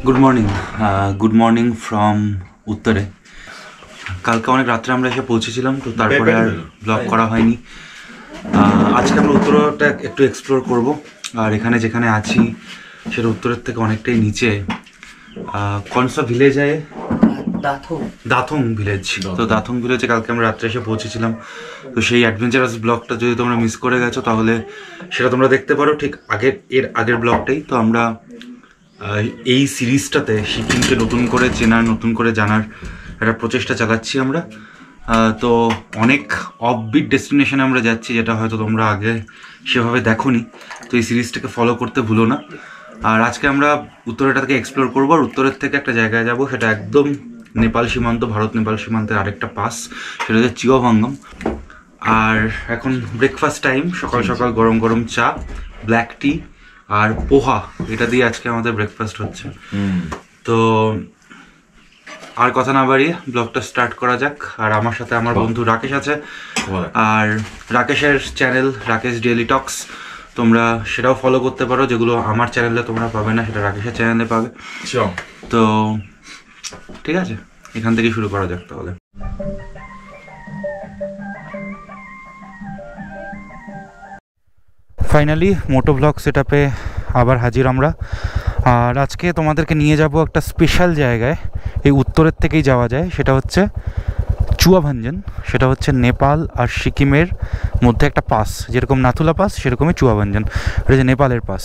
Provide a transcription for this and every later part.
Good morning from উত্তরে। কালকে অনেক রাত্রে আমরা এসে পৌঁছেছিলাম, তো তারপরে আর ব্লগ করা হয়নি। আজকে আমরা উত্তরটা একটু এক্সপ্লোর করব। আর এখানে যেখানে আছি সেটা উত্তরের থেকে অনেকটাই নিচে। কনসা ভিলেজে, দাথং ভিলেজ। তো দাথং ভিলেজে কালকে আমরা রাত্রে এসে পৌঁছেছিলাম। তো সেই অ্যাডভেঞ্চারাস ব্লগটা যদি তোমরা মিস করে গেছো তাহলে সেটা তোমরা দেখতে পারো ঠিক আগের ব্লগটাই। তো আমরা এই সিরিজটাতে সিকিমকে নতুন করে চেনার, নতুন করে জানার একটা প্রচেষ্টা চালাচ্ছি আমরা। তো অনেক অফবিট ডেস্টিনেশনে আমরা যাচ্ছি, যেটা হয়তো তোমরা আগে সেভাবে দেখোনি। তো এই সিরিজটাকে ফলো করতে ভুলো না। আর আজকে আমরা উত্তরেরটাকে এক্সপ্লোর করবো। আর উত্তরের থেকে একটা জায়গায় যাব, সেটা একদম নেপাল সীমান্ত, ভারত নেপাল সীমান্তের আরেকটা পাস, সেটা হচ্ছে চিওয়াভাঙ্গম। আর এখন ব্রেকফাস্ট টাইম। সকাল সকাল গরম গরম চা, ব্ল্যাক টি আর পোহা, এটা দিয়ে আজকে আমাদের ব্রেকফাস্ট হচ্ছে। তো আর কথা না বাড়িয়ে ব্লগটা স্টার্ট করা যাক। আর আমার সাথে আমার বন্ধু রাকেশ আছে। আর রাকেশের চ্যানেল রাকেশ ডেইলি টক্স, তোমরা সেটাও ফলো করতে পারো। যেগুলো আমার চ্যানেলে তোমরা পাবে না, সেটা রাকেশের চ্যানেলে পাবে। তো ঠিক আছে, এখান থেকে শুরু করা যাক তাহলে। ফাইনালি মোটো ব্লগ সেটআপে আবার হাজির আমরা। আর আজকে তোমাদেরকে নিয়ে যাব একটা স্পেশাল জায়গায়। এই উত্তরের থেকেই যাওয়া যায়, সেটা হচ্ছে চুয়াভাঞ্জন। সেটা হচ্ছে নেপাল আর সিকিমের মধ্যে একটা পাস, যেরকম নাথুলা পাস সেরকমই চুয়াভাঞ্জন। এটা যে নেপালের পাস।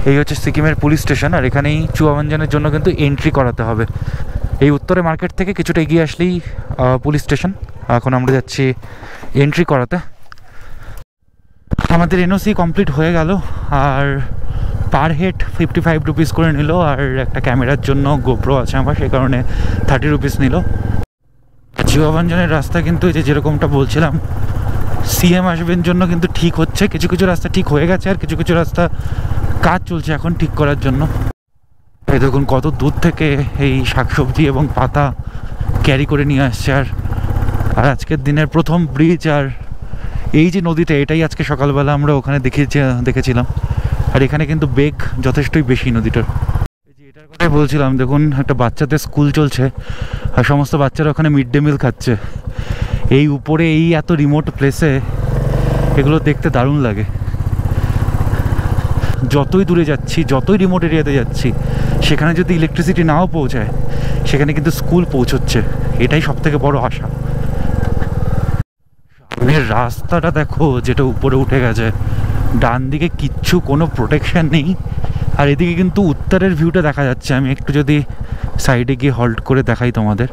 এই হচ্ছে সিকিমের পুলিশ স্টেশন। আর এখানেই চুয়াভাঞ্জনের জন্য কিন্তু এন্ট্রি করাতে হবে। এই উত্তরে মার্কেট থেকে কিছুটা এগিয়ে আসলেই পুলিশ স্টেশন। এখন আমরা যাচ্ছি এন্ট্রি করাতে। আমাদের এনওসি কমপ্লিট হয়ে গেল। আর পার হেড 55 রুপিস করে নিল। আর একটা ক্যামেরার জন্য গোপ্রো আছে আমার, সেই কারণে 30 রুপিস নিল। চুয়াভাঞ্জনের রাস্তা কিন্তু এই যেরকমটা বলছিলাম, সিএম আসবেন জন্য কিন্তু ঠিক হচ্ছে। কিছু কিছু রাস্তা ঠিক হয়ে গেছে, আর কিছু কিছু রাস্তা কাজ চলছে এখন ঠিক করার জন্য। এই দেখুন কত দূর থেকে এই শাকসবজি এবং পাতা ক্যারি করে নিয়ে আসছে। আর আজকের দিনের প্রথম ব্রিজ। আর এই যে নদীটা, এটাই আজকে সকালবেলা আমরা ওখানে দেখেছিলাম। আর এখানে কিন্তু বেগ যথেষ্টই বেশি নদীটার। এই যে এটার কথাই বলছিলাম, দেখুন একটা বাচ্চাদের স্কুল চলছে আর সমস্ত বাচ্চারা ওখানে মিড ডে মিল খাচ্ছে। এই উপরে এই এত রিমোট প্লেসে এগুলো দেখতে দারুণ লাগে। যতই দূরে যাচ্ছি, যতই রিমোট এরিয়াতে যাচ্ছি, সেখানে যদি ইলেকট্রিসিটি নাও পৌঁছায়, সেখানে কিন্তু স্কুল পৌঁছচ্ছে। এটাই সব থেকে বড় আশা। রাস্তাটা দেখো যেটা উপরে উঠে গেছে, ডান দিকে কিচ্ছু কোনো প্রোটেকশন নেই। আর এদিকে কিন্তু উত্তরের ভিউটা দেখা যাচ্ছে। আমি একটু যদি সাইডে গিয়ে হল্ট করে দেখাই তোমাদের,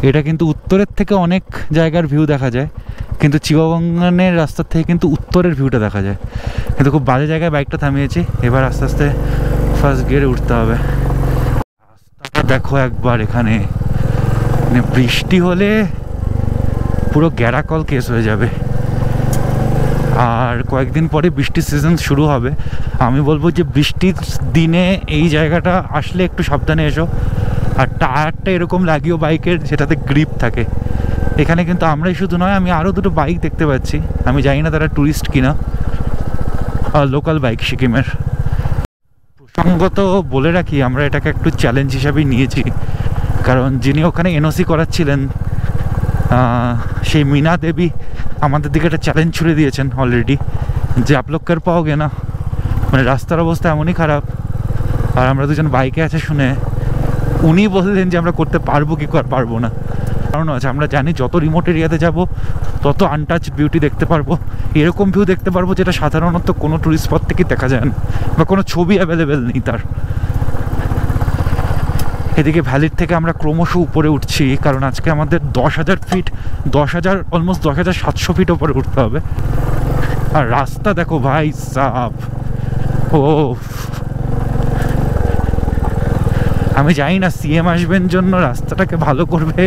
এটা কিন্তু উত্তরের থেকে অনেক জায়গার ভিউ দেখা যায়, কিন্তু চিওয়াভাঙ্গনের রাস্তার থেকে কিন্তু উত্তরের ভিউটা দেখা যায়। কিন্তু খুব বাজে জায়গায় বাইকটা থামিয়েছি। এবার আস্তে আস্তে ফার্স্ট গিয়ারে উঠতে হবে। রাস্তাটা দেখো একবার। এখানে মানে বৃষ্টি হলে পুরো গ্যারাকল কেস হয়ে যাবে। আর কয়েকদিন পরে বৃষ্টির সিজন শুরু হবে। আমি বলবো যে বৃষ্টির দিনে এই জায়গাটা আসলে একটু সাবধানে এসো। আর টায়ারটা এরকম লাগিও বাইকের যেটাতে গ্রিপ থাকে। এখানে কিন্তু আমরাই শুধু নয়, আমি আরও দুটো বাইক দেখতে পাচ্ছি। আমি জানি না তারা ট্যুরিস্ট কিনা, লোকাল বাইক সিকিমের। প্রসঙ্গত বলে রাখি, আমরা এটাকে একটু চ্যালেঞ্জ হিসাবেই নিয়েছি। কারণ যিনি ওখানে এনওসি করাচ্ছিলেন, সেই মীনা দেবী আমাদের দিকে একটা চ্যালেঞ্জ ছুড়ে দিয়েছেন অলরেডি, যে আপ লোগ কর পাওগে না। মানে রাস্তার অবস্থা এমনই খারাপ। আর আমরা দুজন বাইকে আছে শুনে উনি বললেন যে আমরা করতে পারবো কি পারবো না। কারণ আছে, আমরা জানি যত রিমোট এরিয়াতে যাব তত আনটাচ বিউটি দেখতে পারবো। এরকম ভিউ দেখতে পারবো যেটা সাধারণত কোনো টুরিস্ট স্পট থেকে দেখা যায় না, বা কোনো ছবি অ্যাভেলেবেল নেই তার। এদিকে ভ্যালির থেকে আমরা ক্রমশ উপরে উঠছি, কারণ আজকে আমাদের 10,000 ফিট, অলমোস্ট 10,700 ফিট ওপরে উঠতে হবে। আর রাস্তা দেখো ভাই সাব। ও আমি জানি না সিএম আসবেন জন্য রাস্তাটাকে ভালো করবে।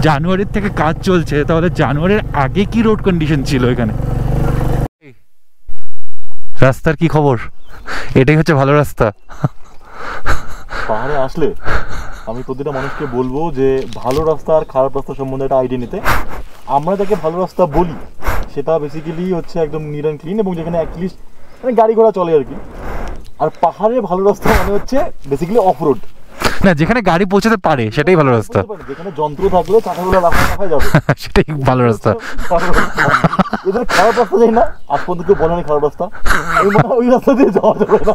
জানুয়ারির থেকে কাজ চলছে, তাহলে জানুয়ারির আগে কি রোড কন্ডিশন ছিল এখানে? রাস্তার কি খবর? এটাই হচ্ছে ভালো রাস্তা। পাহাড়ে আসলে আমি প্রতিটা মানুষকে বলবো যে ভালো রাস্তা আর খারাপ রাস্তা সম্বন্ধে একটা আইডিয়া নিতে। আমরা যাকে ভালো রাস্তা বলি সেটা বেসিক্যালি হচ্ছে একদম নিট অ্যান্ড ক্লিন, এবং যেখানে অ্যাটলিস্ট মানে গাড়ি ঘোড়া চলে আর কি। আর পাহাড়ে ভালো রাস্তা মানে হচ্ছে বেসিক্যালি অফ রোড, না যেখানে গাড়ি পৌঁছাতে পারে সেটাই ভালো রাস্তা, যেখানে যন্ত্র থাকলে চাকাগুলো রাখা যাবে সেটাই ভালো রাস্তা। এদের খারাপ রাস্তা যাই না, আজ পর্যন্ত কেউ বলেনি খারাপ রাস্তা, ওই রাস্তা দিয়ে যাওয়া যাবে না।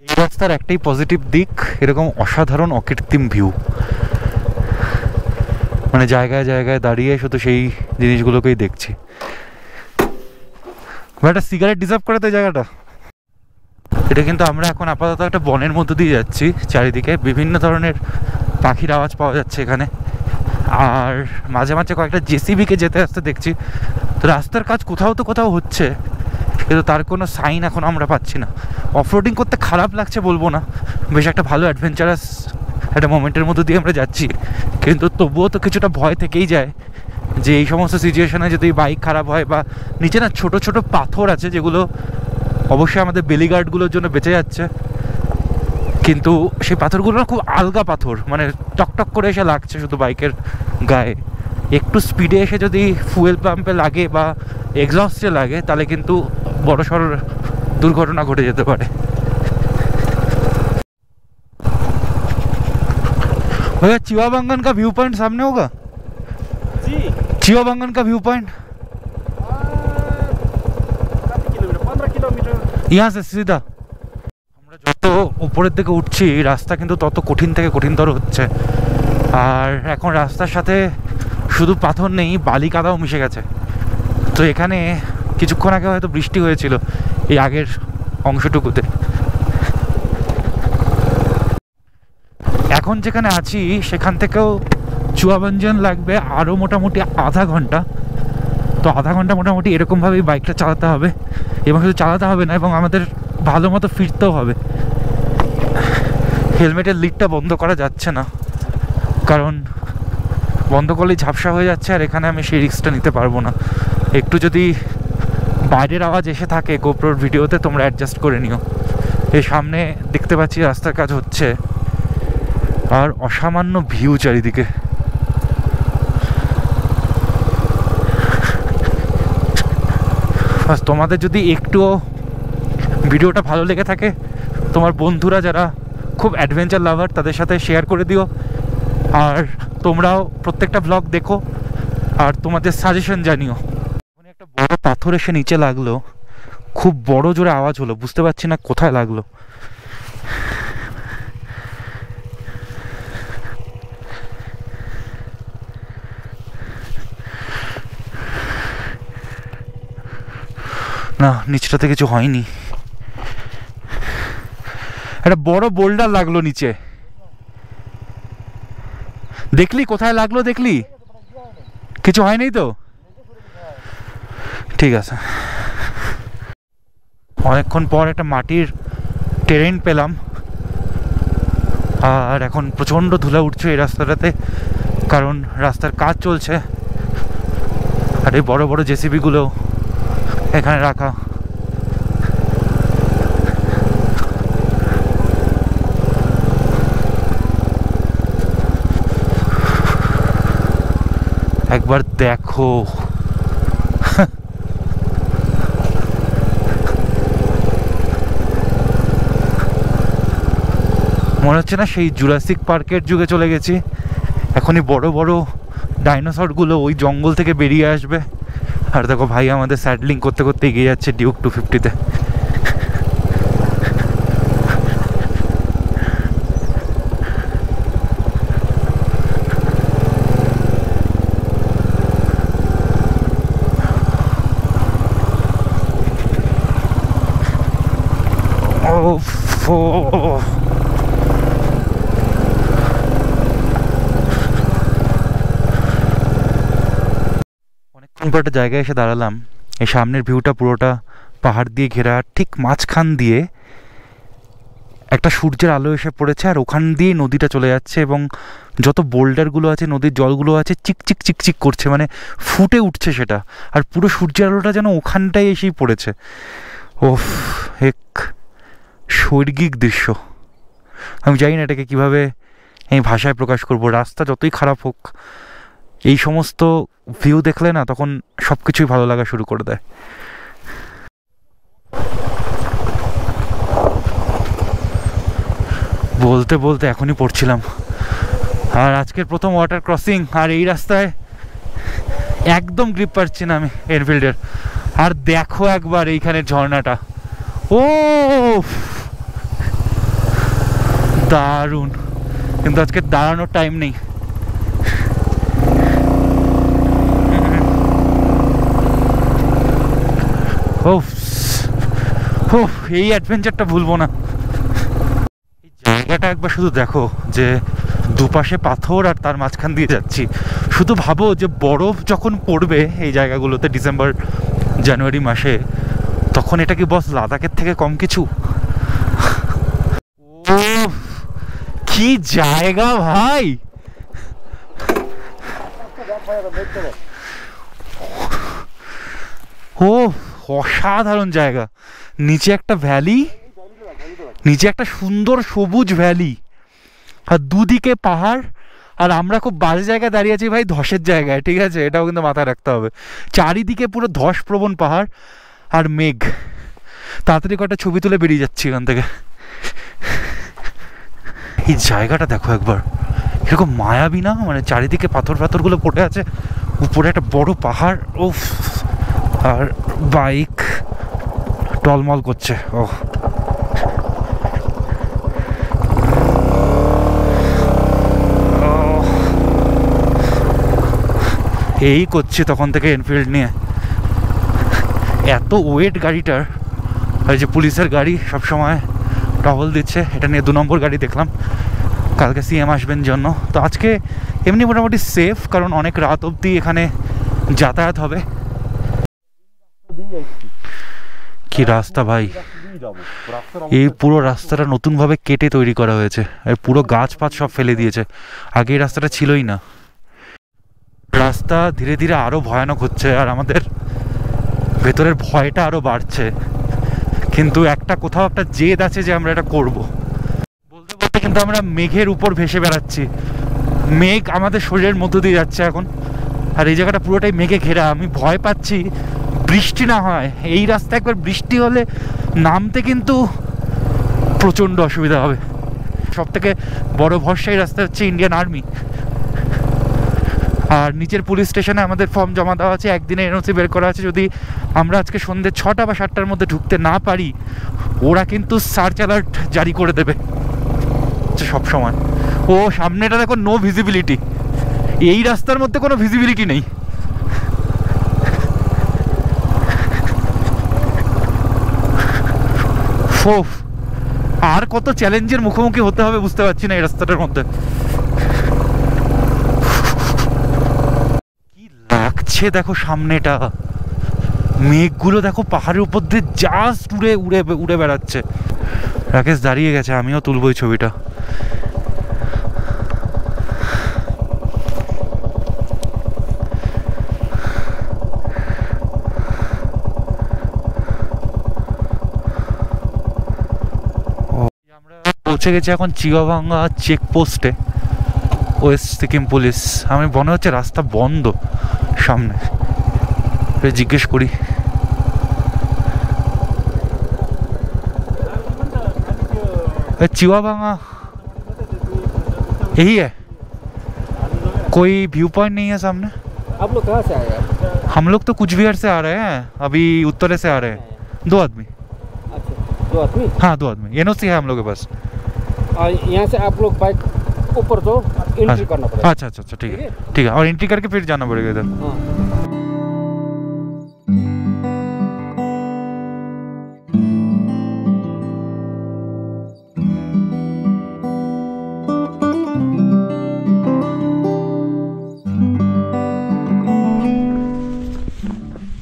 এই রাস্তার একটাই পজিটিভ দিক, এরকম অসাধারণ অকৃত্রিম ভিউ, মানে জায়গায় জায়গায় দাঁড়িয়ে শুধু সেই জিনিসগুলোকেই দেখছি। একটা সিগারেট ডিজার্ভ করে তো এই জায়গাটা। এটা কিন্তু আমরা এখন আপাতত একটা বনের মধ্যে দিয়ে যাচ্ছি, চারিদিকে বিভিন্ন ধরনের পাখির আওয়াজ পাওয়া যাচ্ছে এখানে, আর মাঝে মাঝে কয়েকটা জেসিবিকে যেতে আসতে দেখছি। তো রাস্তার কাজ কোথাও তো কোথাও হচ্ছে, কিন্তু তার কোনো সাইন এখন আমরা পাচ্ছি না। অফরোডিং করতে খারাপ লাগছে বলবো না, বেশ একটা ভালো অ্যাডভেঞ্চারাস একটা মোমেন্টের মধ্যে দিয়ে আমরা যাচ্ছি, কিন্তু তবুও তো কিছুটা ভয় থেকেই যায় যে এই সমস্ত সিচুয়েশনে যদি বাইক খারাপ হয়, বা নিচে না ছোট ছোট পাথর আছে যেগুলো অবশ্যই আমাদের বেলিগার্ডগুলোর জন্য বেঁচে যাচ্ছে, কিন্তু সেই পাথরগুলো না খুব আলগা পাথর, মানে টকটক করে এসে লাগছে শুধু বাইকের গায়ে। একটু স্পিডে এসে যদি ফুয়েল পাম্পে লাগে বা এক্সস্টে লাগে তাহলে কিন্তু বড়সড় দুর্ঘটনা ঘটে যেতে পারে। भैया चिवाबांगन का व्यू पॉइंट सामने होगा जी, चिवाबांगन का व्यू पॉइंट 15 किलोमीटर यहाँ से सीधा। আমরা যত উপরের দিকে উঠছি রাস্তা কিন্তু তত কঠিন থেকে কঠিনতর হচ্ছে, আর এখন রাস্তার সাথে শুধু পাথর নেই, বালি কাদাও মিশে গেছে। তো এখানে কিছুক্ষণ আগে হয়তো বৃষ্টি হয়েছিল এই আগের অংশটুকুতে। এখন যেখানে আছি সেখান থেকেও চুয়াবাঞ্জন লাগবে আরও মোটামুটি আধা ঘন্টা। তো আধা ঘন্টা মোটামুটি এরকমভাবেই বাইকটা চালাতে হবে, এবং শুধু চালাতে হবে না, এবং আমাদের ভালো মতো ফিরতেও হবে। হেলমেটের লিডটা বন্ধ করা যাচ্ছে না, কারণ বন্ধ করলেই ঝাপসা হয়ে যাচ্ছে, আর এখানে আমি সেই রিস্কটা নিতে পারবো না। একটু যদি বাইরের আওয়াজ এসে থাকে গোপ্রোর ভিডিওতে তোমরা অ্যাডজাস্ট করে নিও। এই সামনে দেখতে পাচ্ছি রাস্তার কাজ হচ্ছে, আর অসামান্য ভিউ চারিদিকে। তোমাদের যদি একটুও ভিডিওটা ভালো লেগে থাকে, তোমার বন্ধুরা যারা খুব অ্যাডভেঞ্চার লাভার তাদের সাথে শেয়ার করে দিও, আর তোমরাও প্রত্যেকটা ব্লগ দেখো আর তোমাদের সাজেশন জানিও। একটা বড় পাথর এসে নিচে লাগলো, খুব বড় জোরে আওয়াজ হলো, বুঝতে পারছি না কোথায় লাগলো। না, নিচটাতে কিছু হয়নি, একটা বড় বোল্ডার লাগলো নিচে। দেখলি কোথায় লাগলো? দেখলি কিছু হয়নি তো? ঠিক আছে। অনেকক্ষণ পর একটা মাটির টেরেন পেলাম, আর এখন প্রচণ্ড ধুলা উঠছে এই রাস্তাটাতে, কারণ রাস্তার কাজ চলছে, আর এই বড় বড় জেসিবিগুলো এখানে রাখা। একবার দেখো, মনে হচ্ছে না সেই জুরাসিক পার্কের যুগে চলে গেছি। এখনই বড় বড় ডাইনোসরগুলো ওই জঙ্গল থেকে বেরিয়ে আসবে। আর দেখো ভাই আমাদের স্যাডলিং করতে করতে এগিয়ে যাচ্ছে ডিউক 250-তে। অনেকক্ষণ পর একটা জায়গায় এসে দাঁড়ালাম। এই সামনের ভিউটা পুরোটা পাহাড় দিয়ে ঘেরা, ঠিক মাঝখান দিয়ে একটা সূর্যের আলো এসে পড়েছে, আর ওখান দিয়ে নদীটা চলে যাচ্ছে, এবং যত বোল্ডারগুলো আছে, নদীর জলগুলো আছে, চিকচিক চিকচিক করছে, মানে ফুটে উঠছে সেটা, আর পুরো সূর্যের আলোটা যেন ওখানটায় এসেই পড়েছে। ওফ, এক স্বর্গিক দৃশ্য। আমি জানি না এটাকে কীভাবে আমি ভাষায় প্রকাশ করব। রাস্তা যতই খারাপ হোক, এই সমস্ত ভিউ দেখলে না তখন সব কিছুই ভালো লাগা শুরু করে দেয়। বলতে বলতে এখনই পড়ছিলাম। আর আজকের প্রথম ওয়াটার ক্রসিং, আর এই রাস্তায় একদম গ্রিপ পাচ্ছি না আমি এনফিল্ডের। আর দেখো একবার এইখানে ঝর্ণাটা, ও দারুণ। কিন্তু আজকে দাঁড়ানোর টাইম নেই। এই অ্যাডভেঞ্চারটা ভুলবো না। এই জায়গাটা একবার শুধু দেখো, যে দুপাশে পাথর আর তার মাঝখান দিয়ে যাচ্ছি। শুধু ভাবো যে বরফ যখন পড়বে এই জায়গাগুলোতে ডিসেম্বর জানুয়ারি মাসে, তখন এটা কি বস লাদাখের থেকে কম কিছু? ও কি জায়গা ভাই! ও অসাধারণ জায়গা। নিচে একটা ভ্যালি, নিচে একটা সুন্দর সবুজ ভ্যালি, আর দুদিকে পাহাড়। আর আমরা খুব বাজে জায়গায় দাঁড়িয়ে আছি ভাই, ধসের জায়গায়, ঠিক আছে? এটাও কিন্তু মাথায় রাখতে হবে। চারিদিকে পুরো ধসপ্রবণ পাহাড় আর মেঘ। তাড়াতাড়ি কটা ছবি তুলে বেরিয়ে যাচ্ছি এখান থেকে। এই জায়গাটা দেখো একবার, এরকম মায়াবী না? মানে চারিদিকে পাথরগুলো পড়ে আছে, উপরে একটা বড় পাহাড়, ও আর বাইক টলমল করছে। ও এই করছি তখন থেকে এনফিল্ড নিয়ে। এত ওয়েট গাড়িটার, আর যে পুলিশের গাড়ি সবসময় টহল দিচ্ছে, এটা নিয়ে 2 নম্বর গাড়ি দেখলাম। কালকে সিএম আসবেন জন্য, তো আজকে এমনি মোটামুটি সেফ, কারণ অনেক রাত অবধি এখানে যাতায়াত হবে। কি রাস্তা ভাই! এই পুরো রাস্তাটা নতুনভাবে কেটে তৈরি করা হয়েছে, আর পুরো গাছ পাত সব ফেলে দিয়েছে। আগে এই রাস্তাটা ছিলই না। রাস্তা ধীরে ধীরে আরো ভয়ানক হচ্ছে, আর আমাদের ভেতরের ভয়টা আরো বাড়ছে। কিন্তু কোথাও একটা জেদ আছে যে আমরা এটা করব। বলতে বলতে কিন্তু আমরা মেঘের উপর ভেসে বেড়াচ্ছি। মেঘ আমাদের শরীরের মধ্য দিয়ে যাচ্ছে এখন, আর এই জায়গাটা পুরোটাই মেঘে ঘেরা। আমি ভয় পাচ্ছি বৃষ্টি না হয়। এই রাস্তা একবার বৃষ্টি হলে নামতে কিন্তু প্রচণ্ড অসুবিধা হবে। সব থেকে বড় ভরসা এই রাস্তা হচ্ছে ইন্ডিয়ান আর্মি। আর নিচের পুলিশ স্টেশনে আমাদের ফর্ম জমা দেওয়া আছে, একদিনে এনওসি বের করা আছে। যদি আমরা আজকে সন্ধ্যে 6টা বা 7টার মধ্যে ঢুকতে না পারি, ওরা কিন্তু সার্চ অ্যালার্ট জারি করে দেবে সব সময়। ও সামনেটা দেখো, নো ভিজিবিলিটি। এই রাস্তার মধ্যে কোনো ভিজিবিলিটি নেই। আর কত চ্যালেঞ্জের মুখোমুখি হতে হবে বুঝতে পারছি না এই রাস্তাটার মধ্যে। কি লাগছে দেখো সামনেটা, মেঘগুলো দেখো পাহাড়ের উপর দিয়ে জাস্ট উড়ে বেড়াচ্ছে। রাকেশ দাঁড়িয়ে গেছে, আমিও তুলবো এই ছবিটা। পৌঁছে গেছি এখন চিয়াভাঙ্গা চেকপোস্টে, ওয়েস্ট সিকিম পুলিশ। আমি মনে হচ্ছে রাস্তা বন্ধ সামনে, জিজ্ঞেস করি। चिवाभांगा यही है, कोई व्यू पॉइंट नहीं है सामने? आप लोग कहाँ से आए हैं? हम लोग तो कुछ बिहार से आ रहे हैं, अभी उत्तरे से आ रहे हैं। 2 आदमी। अच्छा, 2 आदमी? हाँ 2 आदमी, एनओसी है हम लोग के पास। और यहाँ से आप लोग बाइक ऊपर तो एंट्री करना पड़ेगा। अच्छा अच्छा अच्छा, ठीक है ठीक है। और एंट्री करके फिर जाना पड़ेगा इधर। हाँ।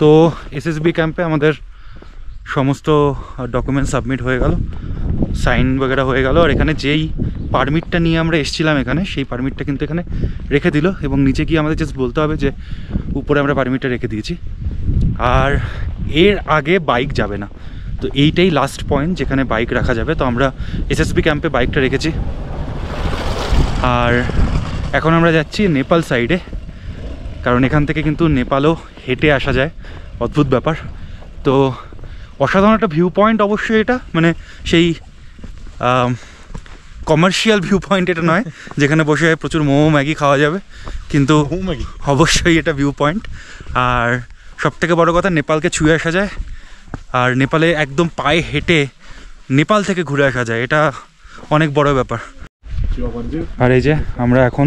তো এসএসবি ক্যাম্পে আমাদের সমস্ত ডকুমেন্ট সাবমিট হয়ে গেল, সাইন বগেরা হয়ে গেল। আর এখানে যেই পারমিটটা নিয়ে আমরা এসেছিলাম এখানে, সেই পারমিটটা কিন্তু এখানে রেখে দিল। এবং নিচে গিয়ে আমাদের জাস্ট বলতে হবে যে উপরে আমরা পারমিটটা রেখে দিয়েছি, আর এর আগে বাইক যাবে না। তো এইটাই লাস্ট পয়েন্ট যেখানে বাইক রাখা যাবে। তো আমরা এসএসবি ক্যাম্পে বাইকটা রেখেছি। আর এখন আমরা যাচ্ছি নেপাল সাইডে, কারণ এখান থেকে কিন্তু নেপালও হেঁটে আসা যায়। অদ্ভুত ব্যাপার। তো অসাধারণ একটা ভিউ পয়েন্ট অবশ্যই এটা, মানে সেই কমার্শিয়াল ভিউ পয়েন্ট এটা নয় যেখানে বসে প্রচুর মোমো ম্যাগি খাওয়া যাবে, কিন্তু অবশ্যই এটা ভিউ পয়েন্ট। আর সবথেকে বড় কথা, নেপালকে ছুঁয়ে আসা যায়, আর নেপালে একদম পায়ে হেঁটে নেপাল থেকে ঘুরে আসা যায়, এটা অনেক বড় ব্যাপার। আর এই যে আমরা এখন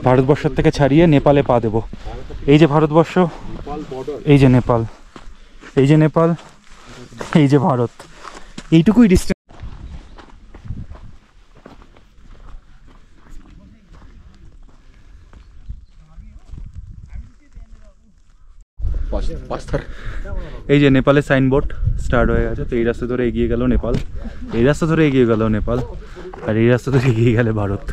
ভারতবর্ষের থেকে ছাড়িয়ে নেপালে পা দেবো। এই যে ভারতবর্ষ, এই যে নেপাল, এই যে নেপাল, এই যে ভারত, এইটুকুই ডিস্টেন্স। এই যে নেপালের সাইনবোর্ড স্টার্ট হয়ে গেছে, তো এই রাস্তা ধরে এগিয়ে গেল নেপাল, এই রাস্তা ধরে এগিয়ে গেল নেপাল, আর এই রাস্তা ধরে এগিয়ে গেলে ভারত।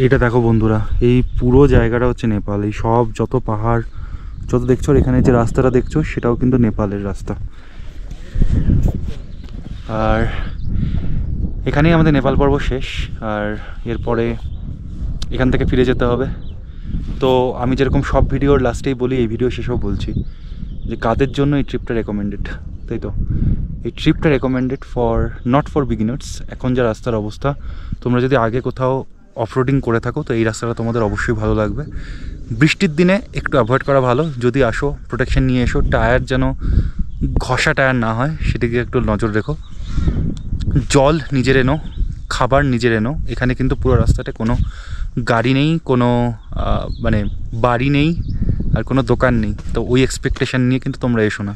এইটা দেখো বন্ধুরা, এই পুরো জায়গাটা হচ্ছে নেপাল। এই সব যত পাহাড় যত দেখছো, এখানে যে রাস্তাটা দেখছো সেটাও কিন্তু নেপালের রাস্তা। আর এখানেই আমাদের নেপাল পর্ব শেষ, আর এরপরে এখান থেকে ফিরে যেতে হবে। তো আমি যেরকম সব ভিডিওর লাস্টেই বলি, এই ভিডিও শেষেও বলছি যে কাদের জন্য এই ট্রিপটা রেকমেন্ডেড, তাই তো? এই ট্রিপটা রেকমেন্ডেড নট ফর বিগিনার্স। এখন যা রাস্তার অবস্থা, তোমরা যদি আগে কোথাও অফরোডিং করে থাকো তো এই রাস্তাটা তোমাদের অবশ্যই ভালো লাগবে। বৃষ্টির দিনে একটু অ্যাভয়েড করা ভালো, যদি আসো প্রোটেকশন নিয়ে এসো, টায়ার যেন ঘষা টায়ার না হয় সেদিকে একটু নজর রেখো। জল নিজের এনো, খাবার নিজের এনো। এখানে কিন্তু পুরো রাস্তাতে কোনো গাড়ি নেই, কোনো মানে বাড়ি নেই, আর কোনো দোকান নেই, তো ওই এক্সপেকটেশন নিয়ে কিন্তু তোমরা এসো না।